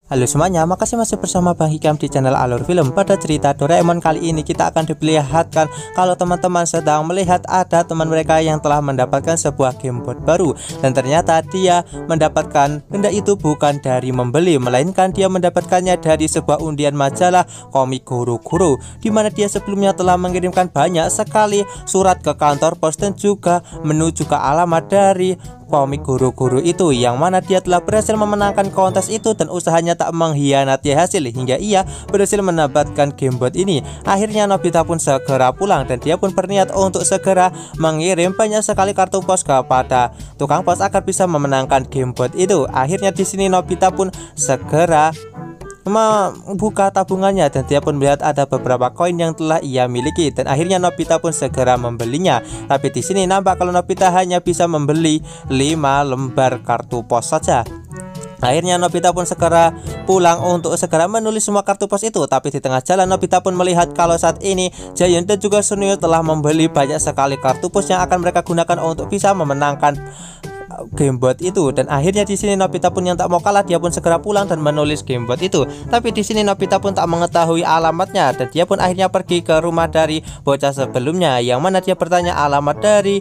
Halo semuanya, makasih masih bersama Bang Hikam di channel Alur Film. Pada cerita Doraemon kali ini kita akan diperlihatkan kalau teman-teman sedang melihat ada teman mereka yang telah mendapatkan sebuah gamebot baru. Dan ternyata dia mendapatkan benda itu bukan dari membeli, melainkan dia mendapatkannya dari sebuah undian majalah komik Goro-Goro, dimana dia sebelumnya telah mengirimkan banyak sekali surat ke kantor pos dan juga menuju ke alamat dari komik Goro-Goro itu, yang mana dia telah berhasil memenangkan kontes itu dan usahanya tak mengkhianati hasil hingga ia berhasil mendapatkan gamebot ini. Akhirnya Nobita pun segera pulang dan dia pun berniat untuk segera mengirim banyak sekali kartu pos kepada tukang pos agar bisa memenangkan gamebot itu. Akhirnya di sini Nobita pun segera membuka tabungannya dan dia pun melihat ada beberapa koin yang telah ia miliki dan akhirnya Nobita pun segera membelinya. Tapi di sini nampak kalau Nobita hanya bisa membeli 5 lembar kartu pos saja. Akhirnya Nobita pun segera pulang untuk segera menulis semua kartu pos itu. Tapi di tengah jalan Nobita pun melihat kalau saat ini Giant dan juga Sunio telah membeli banyak sekali kartu pos yang akan mereka gunakan untuk bisa memenangkan gamebot itu. Dan akhirnya di sini Nobita pun yang tak mau kalah, dia pun segera pulang dan menulis gamebot itu. Tapi di sini Nobita pun tak mengetahui alamatnya dan dia pun akhirnya pergi ke rumah dari bocah sebelumnya, yang mana dia bertanya alamat dari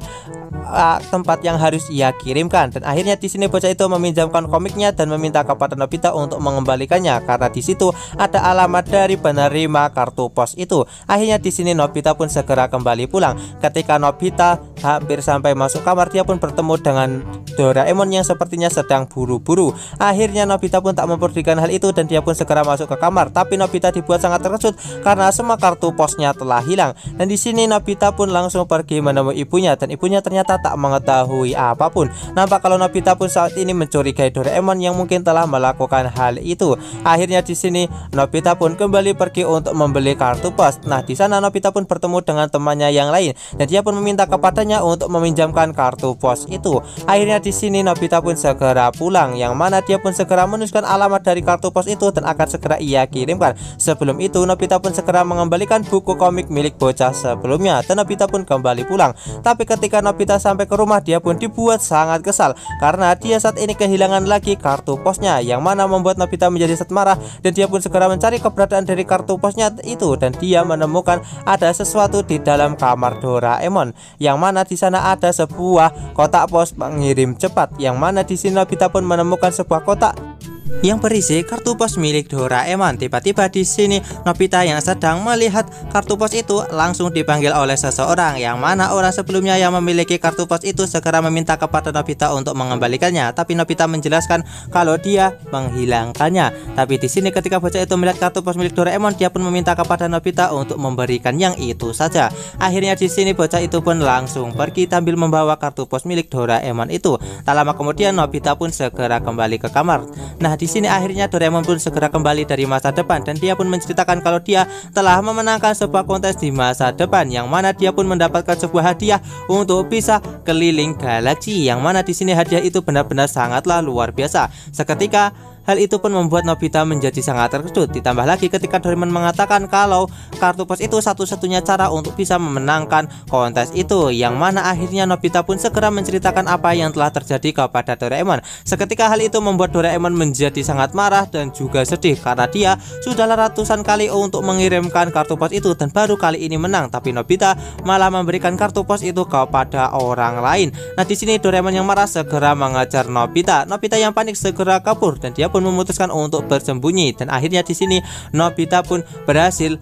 tempat yang harus ia kirimkan. Dan akhirnya di sini bocah itu meminjamkan komiknya dan meminta kepada Nobita untuk mengembalikannya karena di situ ada alamat dari penerima kartu pos itu. Akhirnya di sini Nobita pun segera kembali pulang. Ketika Nobita hampir sampai masuk kamar, dia pun bertemu dengan Doraemon yang sepertinya sedang buru-buru. Akhirnya Nobita pun tak memperdulikan hal itu dan dia pun segera masuk ke kamar. Tapi Nobita dibuat sangat terkejut karena semua kartu posnya telah hilang. Dan di sini Nobita pun langsung pergi menemui ibunya dan ibunya ternyata tak mengetahui apapun. Nampak kalau Nobita pun saat ini mencurigai Doraemon yang mungkin telah melakukan hal itu. Akhirnya di sini Nobita pun kembali pergi untuk membeli kartu pos. Nah, di sana Nobita pun bertemu dengan temannya yang lain dan dia pun meminta kepadanya untuk meminjamkan kartu pos itu. Akhirnya di sini Nobita pun segera pulang, yang mana dia pun segera menuliskan alamat dari kartu pos itu dan akan segera ia kirimkan. Sebelum itu Nobita pun segera mengembalikan buku komik milik bocah sebelumnya dan Nobita pun kembali pulang. Tapi ketika Nobita sampai ke rumah, dia pun dibuat sangat kesal karena dia saat ini kehilangan lagi kartu posnya, yang mana membuat Nobita menjadi sangat marah dan dia pun segera mencari keberadaan dari kartu posnya itu dan dia menemukan ada sesuatu di dalam kamar Doraemon, yang mana di sana ada sebuah kotak pos pengirim cepat, yang mana di sini Nobita pun menemukan sebuah kotak yang berisi kartu pos milik Doraemon. Tiba-tiba di sini Nobita yang sedang melihat kartu pos itu langsung dipanggil oleh seseorang, yang mana orang sebelumnya yang memiliki kartu pos itu segera meminta kepada Nobita untuk mengembalikannya. Tapi Nobita menjelaskan kalau dia menghilangkannya. Tapi di sini ketika bocah itu melihat kartu pos milik Doraemon, dia pun meminta kepada Nobita untuk memberikan yang itu saja. Akhirnya di sini bocah itu pun langsung pergi sambil membawa kartu pos milik Doraemon itu. Tak lama kemudian Nobita pun segera kembali ke kamar. Nah, di sini akhirnya Doraemon pun segera kembali dari masa depan dan dia pun menceritakan kalau dia telah memenangkan sebuah kontes di masa depan, yang mana dia pun mendapatkan sebuah hadiah untuk bisa keliling galaksi, yang mana di sini hadiah itu benar-benar sangatlah luar biasa. Seketika hal itu pun membuat Nobita menjadi sangat terkejut. Ditambah lagi ketika Doraemon mengatakan kalau kartu pos itu satu-satunya cara untuk bisa memenangkan kontes itu, yang mana akhirnya Nobita pun segera menceritakan apa yang telah terjadi kepada Doraemon. Seketika hal itu membuat Doraemon menjadi sangat marah dan juga sedih karena dia sudah ratusan kali untuk mengirimkan kartu pos itu dan baru kali ini menang, tapi Nobita malah memberikan kartu pos itu kepada orang lain. Nah, di sini Doraemon yang marah segera mengejar Nobita. Nobita yang panik segera kabur dan dia pun memutuskan untuk bersembunyi dan akhirnya di sini Nobita pun berhasil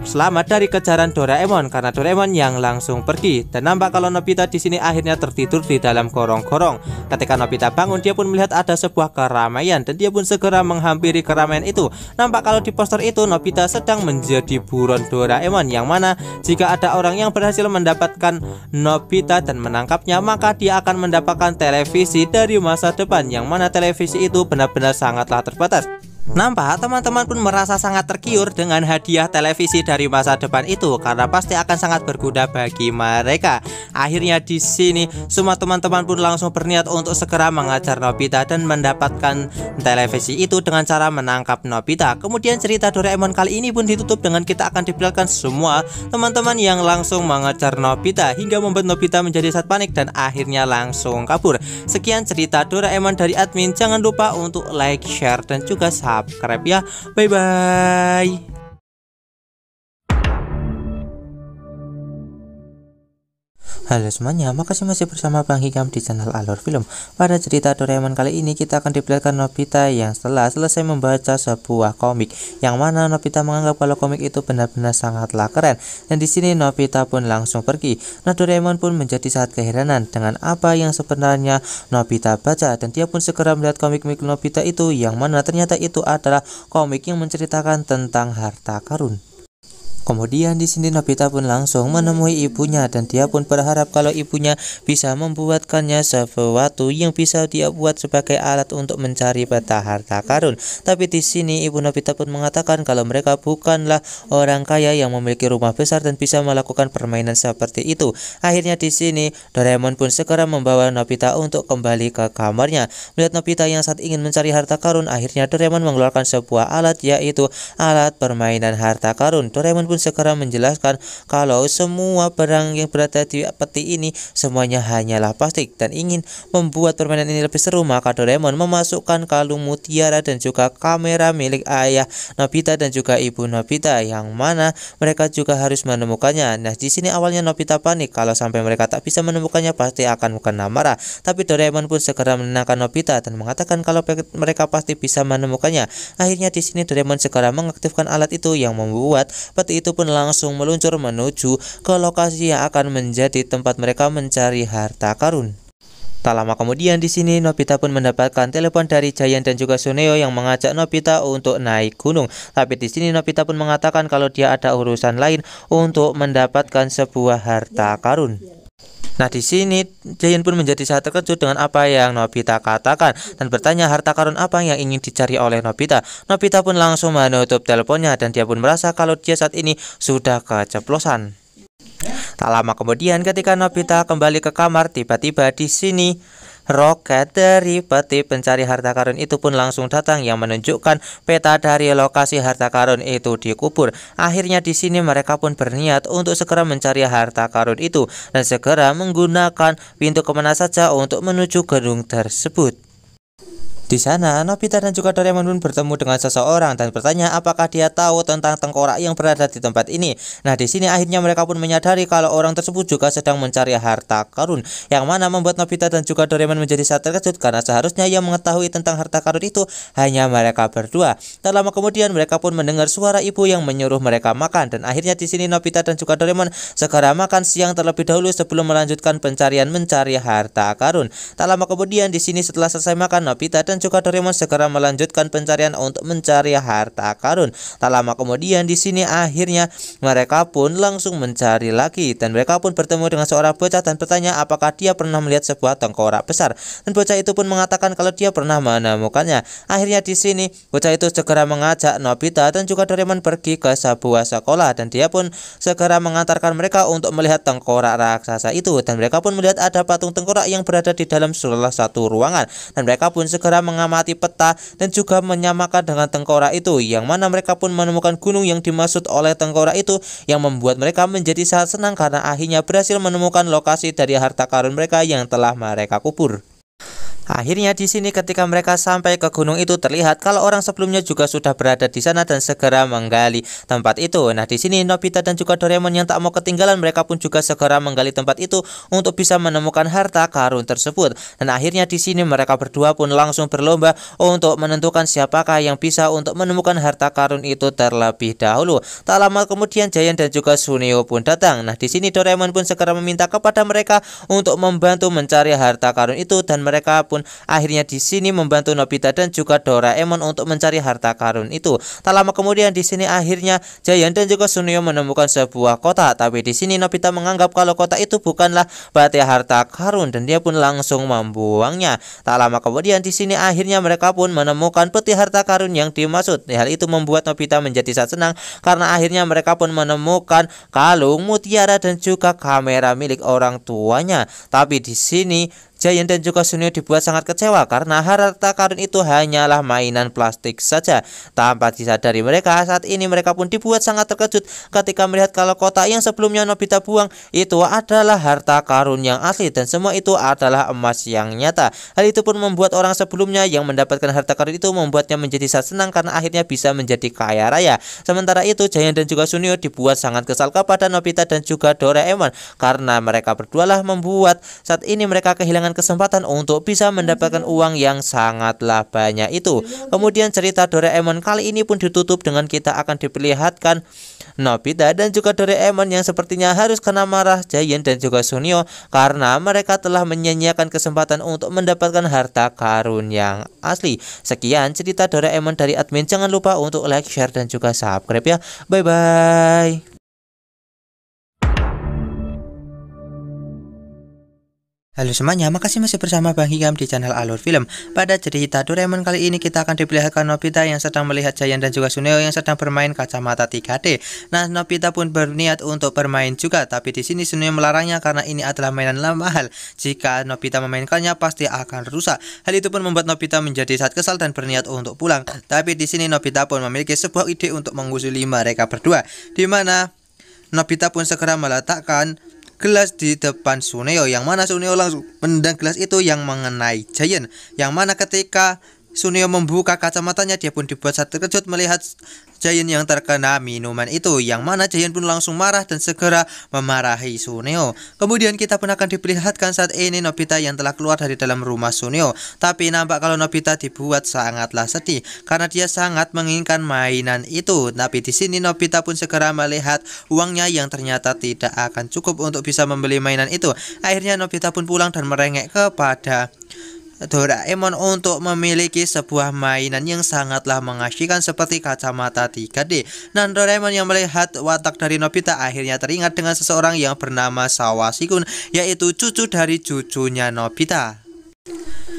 selamat dari kejaran Doraemon karena Doraemon yang langsung pergi. Dan nampak kalau Nobita di sini akhirnya tertidur di dalam gorong-gorong. Ketika Nobita bangun, dia pun melihat ada sebuah keramaian dan dia pun segera menghampiri keramaian itu. Nampak kalau di poster itu Nobita sedang menjadi buron Doraemon, yang mana jika ada orang yang berhasil mendapatkan Nobita dan menangkapnya, maka dia akan mendapatkan televisi dari masa depan, yang mana televisi itu benar-benar sangatlah terbatas. Nampak teman-teman pun merasa sangat tergiur dengan hadiah televisi dari masa depan itu karena pasti akan sangat berguna bagi mereka. Akhirnya di sini semua teman-teman pun langsung berniat untuk segera mengajar Nobita dan mendapatkan televisi itu dengan cara menangkap Nobita. Kemudian cerita Doraemon kali ini pun ditutup dengan kita akan diperlihatkan semua teman-teman yang langsung mengejar Nobita hingga membuat Nobita menjadi sangat panik dan akhirnya langsung kabur. Sekian cerita Doraemon dari admin. Jangan lupa untuk like, share dan juga subscribe subscribe ya. Bye bye. Halo semuanya, makasih masih bersama Bang Hikam di channel Alur Film. Pada cerita Doraemon kali ini kita akan diperlihatkan Nobita yang setelah selesai membaca sebuah komik, yang mana Nobita menganggap kalau komik itu benar-benar sangatlah keren. Dan di sini Nobita pun langsung pergi. Nah, Doraemon pun menjadi sangat keheranan dengan apa yang sebenarnya Nobita baca, dan dia pun segera melihat komik-komik Nobita itu, yang mana ternyata itu adalah komik yang menceritakan tentang harta karun. Kemudian di sini Nobita pun langsung menemui ibunya, dan dia pun berharap kalau ibunya bisa membuatkannya sesuatu yang bisa dia buat sebagai alat untuk mencari peta harta karun. Tapi di sini ibu Nobita pun mengatakan kalau mereka bukanlah orang kaya yang memiliki rumah besar dan bisa melakukan permainan seperti itu. Akhirnya di sini Doraemon pun segera membawa Nobita untuk kembali ke kamarnya. Melihat Nobita yang saat ingin mencari harta karun, akhirnya Doraemon mengeluarkan sebuah alat, yaitu alat permainan harta karun. Doraemon pun segera menjelaskan kalau semua barang yang berada di peti ini semuanya hanyalah plastik, dan ingin membuat permainan ini lebih seru, maka Doraemon memasukkan kalung mutiara dan juga kamera milik ayah Nobita dan juga ibu Nobita, yang mana mereka juga harus menemukannya. Nah, di sini awalnya Nobita panik kalau sampai mereka tak bisa menemukannya pasti akan kena marah, tapi Doraemon pun segera menenangkan Nobita dan mengatakan kalau mereka pasti bisa menemukannya. Akhirnya di sini Doraemon segera mengaktifkan alat itu, yang membuat peti itu pun langsung meluncur menuju ke lokasi yang akan menjadi tempat mereka mencari harta karun. Tak lama kemudian di sini Nobita pun mendapatkan telepon dari Giant dan juga Suneo yang mengajak Nobita untuk naik gunung. Tapi di sini Nobita pun mengatakan kalau dia ada urusan lain untuk mendapatkan sebuah harta karun. Nah, di sini Giant pun menjadi sangat terkejut dengan apa yang Nobita katakan dan bertanya harta karun apa yang ingin dicari oleh Nobita. Nobita pun langsung menutup teleponnya dan dia pun merasa kalau dia saat ini sudah keceplosan. Tak lama kemudian ketika Nobita kembali ke kamar, tiba-tiba di sini roket dari peti pencari harta karun itu pun langsung datang, yang menunjukkan peta dari lokasi harta karun itu dikubur. Akhirnya di sini mereka pun berniat untuk segera mencari harta karun itu dan segera menggunakan pintu kemana saja untuk menuju gedung tersebut. Di sana Nobita dan juga Doraemon pun bertemu dengan seseorang dan bertanya apakah dia tahu tentang tengkorak yang berada di tempat ini. Nah, di sini akhirnya mereka pun menyadari kalau orang tersebut juga sedang mencari harta karun, yang mana membuat Nobita dan juga Doraemon menjadi sangat terkejut karena seharusnya yang mengetahui tentang harta karun itu hanya mereka berdua. Tak lama kemudian mereka pun mendengar suara ibu yang menyuruh mereka makan, dan akhirnya di sini Nobita dan juga Doraemon segera makan siang terlebih dahulu sebelum melanjutkan pencarian mencari harta karun. Tak lama kemudian di sini setelah selesai makan, Nobita dan juga Doraemon segera melanjutkan pencarian untuk mencari harta karun. Tak lama kemudian di sini akhirnya mereka pun langsung mencari lagi, dan mereka pun bertemu dengan seorang bocah dan bertanya apakah dia pernah melihat sebuah tengkorak besar, dan bocah itu pun mengatakan kalau dia pernah menemukannya. Akhirnya di sini bocah itu segera mengajak Nobita dan juga Doraemon pergi ke sebuah sekolah, dan dia pun segera mengantarkan mereka untuk melihat tengkorak raksasa itu, dan mereka pun melihat ada patung tengkorak yang berada di dalam salah satu ruangan, dan mereka pun segera mengamati peta dan juga menyamakan dengan tengkorak itu, yang mana mereka pun menemukan gunung yang dimaksud oleh tengkorak itu, yang membuat mereka menjadi sangat senang karena akhirnya berhasil menemukan lokasi dari harta karun mereka yang telah mereka kubur. Akhirnya di sini ketika mereka sampai ke gunung itu terlihat kalau orang sebelumnya juga sudah berada di sana dan segera menggali tempat itu. Nah, di sini Nobita dan juga Doraemon yang tak mau ketinggalan, mereka pun juga segera menggali tempat itu untuk bisa menemukan harta karun tersebut. Dan akhirnya di sini mereka berdua pun langsung berlomba untuk menentukan siapakah yang bisa untuk menemukan harta karun itu terlebih dahulu. Tak lama kemudian Giant dan juga Suneo pun datang. Nah, di sini Doraemon pun segera meminta kepada mereka untuk membantu mencari harta karun itu, dan mereka pun akhirnya di sini membantu Nobita dan juga Doraemon untuk mencari harta karun itu. Tak lama kemudian di sini akhirnya Giant dan juga Suneo menemukan sebuah kotak, tapi di sini Nobita menganggap kalau kotak itu bukanlah peti harta karun dan dia pun langsung membuangnya. Tak lama kemudian di sini akhirnya mereka pun menemukan peti harta karun yang dimaksud. Hal itu membuat Nobita menjadi sangat senang karena akhirnya mereka pun menemukan kalung mutiara dan juga kamera milik orang tuanya. Tapi di sini Giant dan juga Suneo dibuat sangat kecewa karena harta karun itu hanyalah mainan plastik saja. Tanpa disadari mereka, saat ini mereka pun dibuat sangat terkejut ketika melihat kalau kotak yang sebelumnya Nobita buang itu adalah harta karun yang asli dan semua itu adalah emas yang nyata. Hal itu pun membuat orang sebelumnya yang mendapatkan harta karun itu membuatnya menjadi sangat senang karena akhirnya bisa menjadi kaya raya. Sementara itu Giant dan juga Suneo dibuat sangat kesal kepada Nobita dan juga Doraemon karena mereka berdualah membuat saat ini mereka kehilangan kesempatan untuk bisa mendapatkan uang yang sangatlah banyak itu. Kemudian cerita Doraemon kali ini pun ditutup dengan kita akan diperlihatkan Nobita dan juga Doraemon yang sepertinya harus kena marah Giant dan juga Suneo karena mereka telah menyia-nyiakan kesempatan untuk mendapatkan harta karun yang asli. Sekian cerita Doraemon dari admin, jangan lupa untuk like, share dan juga subscribe ya. Bye bye. Halo semuanya, makasih masih bersama Bang Hikam di channel Alur Film. Pada cerita Doraemon kali ini kita akan diperlihatkan Nobita yang sedang melihat Giant dan juga Suneo yang sedang bermain kacamata 3D. Nah, Nobita pun berniat untuk bermain juga, tapi di sini Suneo melarangnya karena ini adalah mainan mahal. Jika Nobita memainkannya pasti akan rusak. Hal itu pun membuat Nobita menjadi sangat kesal dan berniat untuk pulang. Tapi di sini Nobita pun memiliki sebuah ide untuk mengusuli mereka berdua, di mana Nobita pun segera meletakkan gelas di depan Suneo, yang mana Suneo langsung menendang gelas itu yang mengenai Giant, yang mana ketika Suneo membuka kacamatanya dia pun dibuat sangat terkejut melihat Giant yang terkena minuman itu, yang mana Giant pun langsung marah dan segera memarahi Suneo. Kemudian kita pun akan diperlihatkan saat ini Nobita yang telah keluar dari dalam rumah Suneo, tapi nampak kalau Nobita dibuat sangatlah sedih karena dia sangat menginginkan mainan itu. Tapi di sini Nobita pun segera melihat uangnya yang ternyata tidak akan cukup untuk bisa membeli mainan itu. Akhirnya Nobita pun pulang dan merengek kepada Doraemon untuk memiliki sebuah mainan yang sangatlah mengasyikan seperti kacamata 3D. Nah, Doraemon yang melihat watak dari Nobita akhirnya teringat dengan seseorang yang bernama Sawashikun, yaitu cucu dari cucunya Nobita.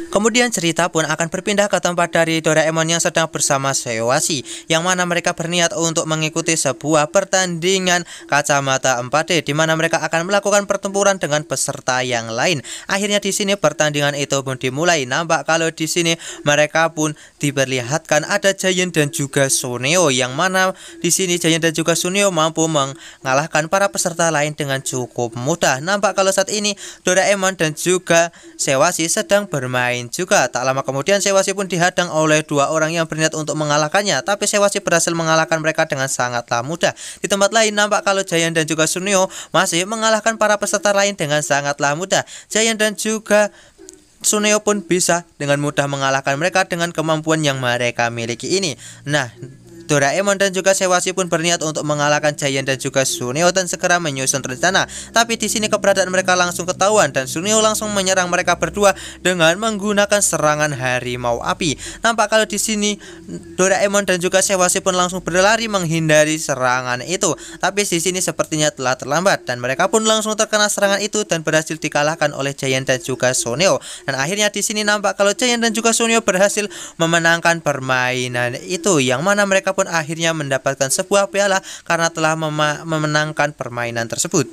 Kemudian cerita pun akan berpindah ke tempat dari Doraemon yang sedang bersama Seiwashi, yang mana mereka berniat untuk mengikuti sebuah pertandingan kacamata 4D di mana mereka akan melakukan pertempuran dengan peserta yang lain. Akhirnya di sini pertandingan itu pun dimulai. Nampak kalau di sini mereka pun diperlihatkan ada Giant dan juga Suneo, yang mana di sini Giant dan juga Suneo mampu mengalahkan para peserta lain dengan cukup mudah. Nampak kalau saat ini Doraemon dan juga Seiwashi sedang bermain juga. Tak lama kemudian Seiwashi pun dihadang oleh dua orang yang berniat untuk mengalahkannya, tapi Seiwashi berhasil mengalahkan mereka dengan sangatlah mudah. Di tempat lain nampak kalau Giant dan juga Suneo masih mengalahkan para peserta lain dengan sangatlah mudah. Giant dan juga Suneo pun bisa dengan mudah mengalahkan mereka dengan kemampuan yang mereka miliki ini. Nah, Doraemon dan juga Seiwashi pun berniat untuk mengalahkan Giant dan juga Suneo dan segera menyusun rencana. Tapi di sini keberadaan mereka langsung ketahuan dan Suneo langsung menyerang mereka berdua dengan menggunakan serangan harimau api. Nampak kalau di sini Doraemon dan juga Seiwashi pun langsung berlari menghindari serangan itu. Tapi di sini sepertinya telah terlambat dan mereka pun langsung terkena serangan itu dan berhasil dikalahkan oleh Giant dan juga Suneo. Dan akhirnya di sini nampak kalau Giant dan juga Suneo berhasil memenangkan permainan itu, yang mana mereka pun akhirnya mendapatkan sebuah piala karena telah memenangkan permainan tersebut.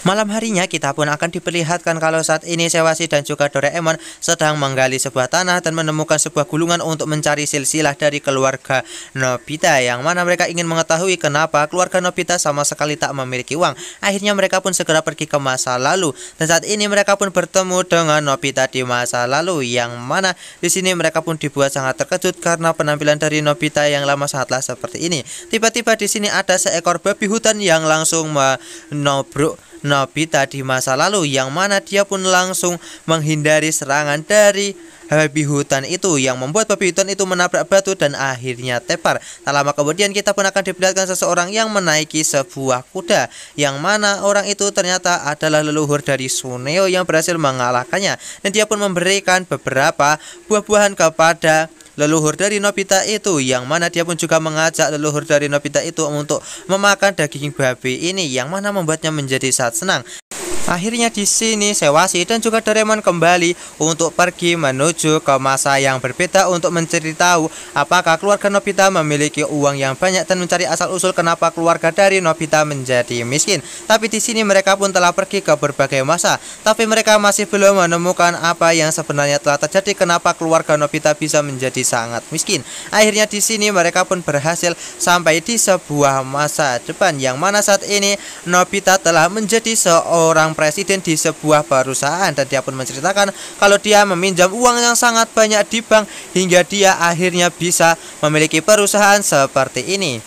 Malam harinya kita pun akan diperlihatkan kalau saat ini Seiwashi dan juga Doraemon sedang menggali sebuah tanah dan menemukan sebuah gulungan untuk mencari silsilah dari keluarga Nobita, yang mana mereka ingin mengetahui kenapa keluarga Nobita sama sekali tak memiliki uang. Akhirnya mereka pun segera pergi ke masa lalu dan saat ini mereka pun bertemu dengan Nobita di masa lalu, yang mana di sini mereka pun dibuat sangat terkejut karena penampilan dari Nobita yang lama sangatlah seperti ini. Tiba-tiba di sini ada seekor babi hutan yang langsung menobruk Nobita di masa lalu, yang mana dia pun langsung menghindari serangan dari babi hutan itu, yang membuat babi hutan itu menabrak batu dan akhirnya tepar. Tak lama kemudian kita pun akan diperlihatkan seseorang yang menaiki sebuah kuda, yang mana orang itu ternyata adalah leluhur dari Suneo yang berhasil mengalahkannya, dan dia pun memberikan beberapa buah-buahan kepada leluhur dari Nobita itu, yang mana dia pun juga mengajak leluhur dari Nobita itu untuk memakan daging babi ini, yang mana membuatnya menjadi sangat senang. Akhirnya di sini Sewasi dan juga Doraemon kembali untuk pergi menuju ke masa yang berbeda untuk mencari tahu apakah keluarga Nobita memiliki uang yang banyak dan mencari asal-usul kenapa keluarga dari Nobita menjadi miskin. Tapi di sini mereka pun telah pergi ke berbagai masa, tapi mereka masih belum menemukan apa yang sebenarnya telah terjadi kenapa keluarga Nobita bisa menjadi sangat miskin. Akhirnya di sini mereka pun berhasil sampai di sebuah masa depan yang mana saat ini Nobita telah menjadi seorang presiden di sebuah perusahaan dan dia pun menceritakan kalau dia meminjam uang yang sangat banyak di bank hingga dia akhirnya bisa memiliki perusahaan seperti ini.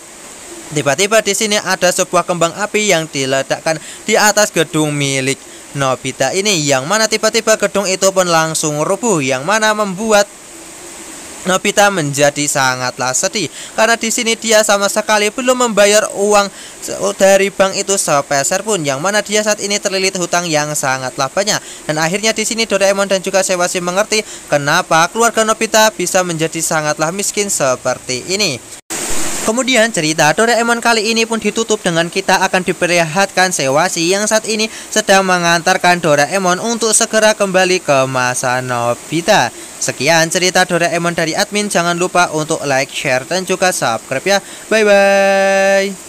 Tiba-tiba di sini ada sebuah kembang api yang diledakkan di atas gedung milik Nobita ini, yang mana tiba-tiba gedung itu pun langsung rubuh, yang mana membuat Nobita menjadi sangatlah sedih karena di sini dia sama sekali belum membayar uang dari bank itu sepeser pun, yang mana dia saat ini terlilit hutang yang sangatlah banyak. Dan akhirnya di sini Doraemon dan juga Sewasi mengerti kenapa keluarga Nobita bisa menjadi sangatlah miskin seperti ini. Kemudian cerita Doraemon kali ini pun ditutup dengan kita akan diperlihatkan Sewasi yang saat ini sedang mengantarkan Doraemon untuk segera kembali ke masa Nobita. Sekian cerita Doraemon dari admin, jangan lupa untuk like, share, dan juga subscribe ya. Bye bye.